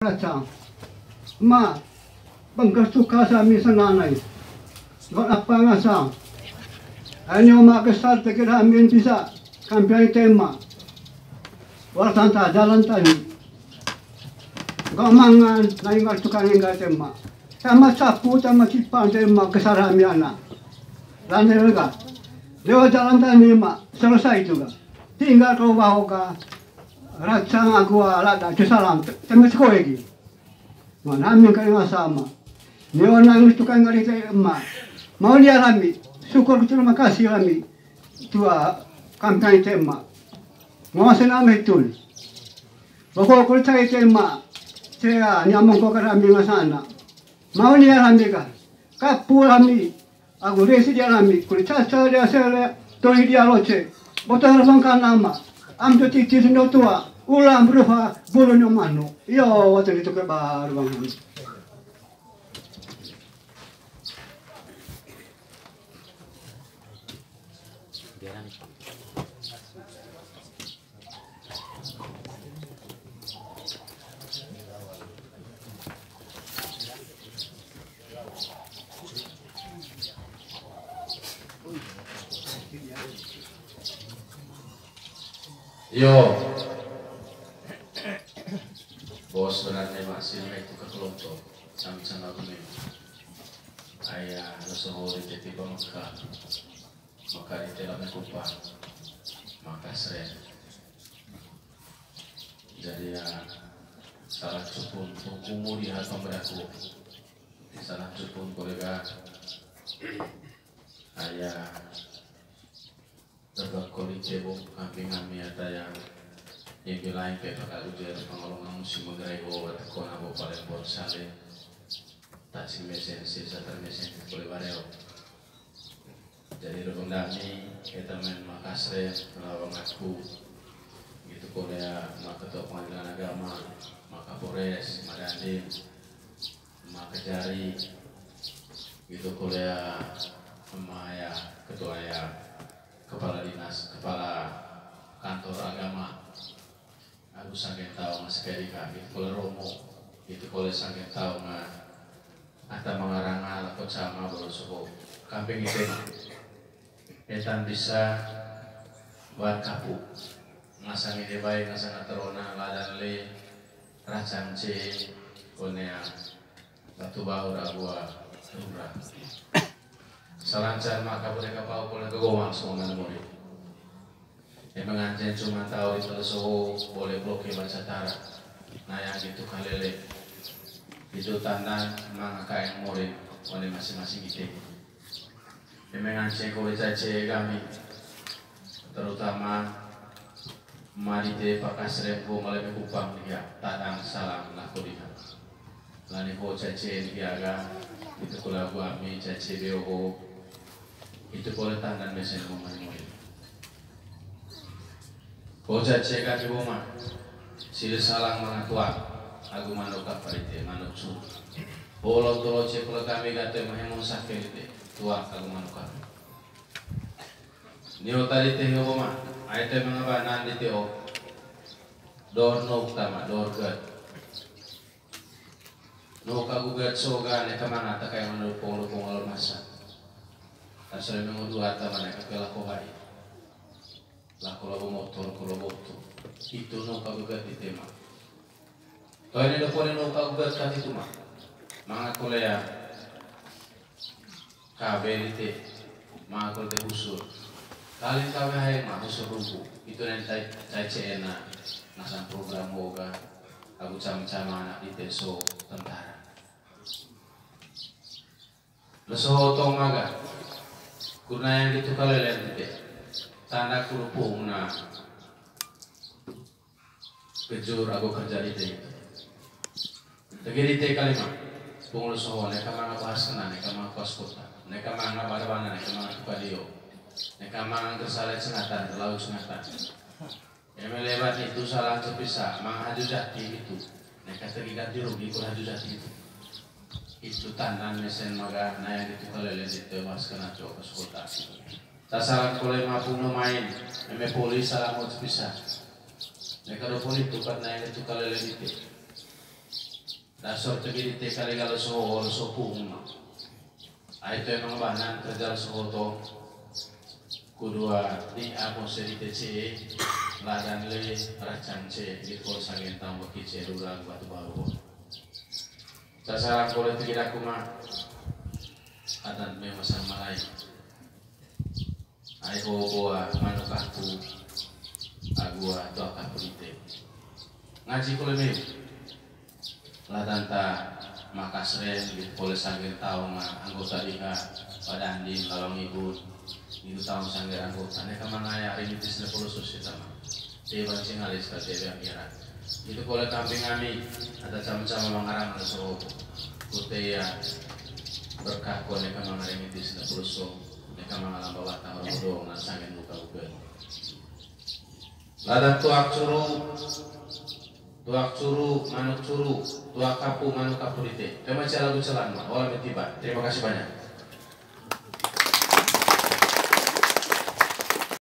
Raja, ma, pagkasuka sa amin sa nanay. Kung apa nga sa, ano makasal tegir amin bisa, kampiyan tema. Wala tanta, jalan tayo. Kung mangan, naingat suka nga tema. Sama sapu, sama sipan tema, kesarami anak. Lantai juga. Lewat jalan tayo ma, selesai juga. Tinggal kau bawa ka. Ratsang aku alada kesalam temes ko lagi. Namin kayo sama. Niyo nang gusto kang ngalita ma. Mau dia rami. Syukur terima kasih rami. Tua kampanye tema. Mau sename itu. Bako ko cai tema. Saya nyamong ko karami ngasana. Mau dia rami ka. Kapu rami. Aku resi dia rami. Kuli caca dia sele. Toli dia loce. Botol rangka nama. Am tu titi sundo tua. Ulang berupa bulu nyomano. Yo, waktu itu ke baru bang. Yo, bos sebenarnya masih itu ke kelompok sama-sama kami. Ayah lesohor di tiba maka di dalamnya kupang, maka seren. Jadi ya salah cupun umur di hati pemberaku, salah cupun kolega ayah tergakoli cebong kambing kami ada yang bilain kayak pakal ujar pengolongan musim mengerego atau kona bo paling bon sale tak si mesen si satar mesen boleh bareo. Jadi rukun dami kita main Makassar melawan aku gitu Korea maka ketua pengadilan agama maka Polres Madandin maka Jari gitu Korea sama ya ketua ya kepala dinas, kepala kantor agama. Aku sangat tahu mas Kerika, itu kalau Romo, itu kalau sangat tahu nggak ada mengarang atau sama berusaha kamping itu, etan bisa buat kapu, ngasang ide baik, ngasang terona, ladan le, racang c, konea, batu bau rabua, lumrah. Salancar maka mereka bawa pulang ke Gowang semua murid. Yang mengancam cuma tahu itu lesoho boleh blokir baca tara. Nah yang itu kalele itu tanda maka yang murid oleh masing-masing kita. Yang mengancam kau cace kami terutama mari te pakas rempo oleh kupang dia tadang salam laku dia. Lani kau cace dia itu kalau kami cace beoho itu boleh tandan mesin rumah ini. Boja cekak di rumah, sila salang mengatua, aku manuk kaparite, manuk su. Bolong tolo cek kalau kami kata mahemon sakit itu, tua aku manuk kap. Nio tadi teh rumah, ayat mengabanan di teo, dor no utama, dor gad. No kagugat soga, neka mana tak kayak menurut pengolong masa. Asal memang dua teman yang kepala kohai, lah kalau motor itu nuka gugat di tema. Kalau ini depan nuka gugat kan itu mah, mangga kolea kabel itu, mangga kol usul. Kali kami hai mah usul rubu, itu nanti cai cena, nasan program moga, aku cama-cama anak di teso tentara. Leso tong maga. Kuna yang itu kalau lihat itu tanda kurupung na kejur aku kerja itu. Tegiri te kalimat punglu soho neka manga bahas kena neka manga kos kota neka manga barwana neka manga kupadio neka manga kesalet sengatan laut sengatan. Yang melewat itu salah terpisah manga haju jati itu neka terikat dirugi kul haju jati itu tandan mesen maga na yang itu kalau lihat itu bahas kena coba kota. Tasaran kolej mampu main, eme polis salah mau terpisah. Mereka do polis tu karena yang itu kalau lihat itu. dasar tegiri kali kalau sohor sopung itu emang bahan kerja sohoto kedua di aku seri TCE ladan le racan C di kol sangen tang baki C rulang batu baru sasaran boleh tidak aku mah adan memang sama lain ayo bawa manuk aku agua doa kapulite ngaji kulemi ladan ta makasren di kol sangen tau mah anggota liha pada andin kalau ngibut itu tahun sanggar anggota mereka mengaya hari ini tisna pulusus kita mah dewan singalis ke dewan akhirat itu boleh kambing kami ada sama-sama mengarang ada suruh putih ya berkah kau mereka mengarang ini tisna pulusus mereka mengalam bawa tahun bodoh nggak sangin buka buka ladan tuak curu manuk curu tuak kapu manuk kapurite kemana lagu celan mah olah tiba terima kasih banyak.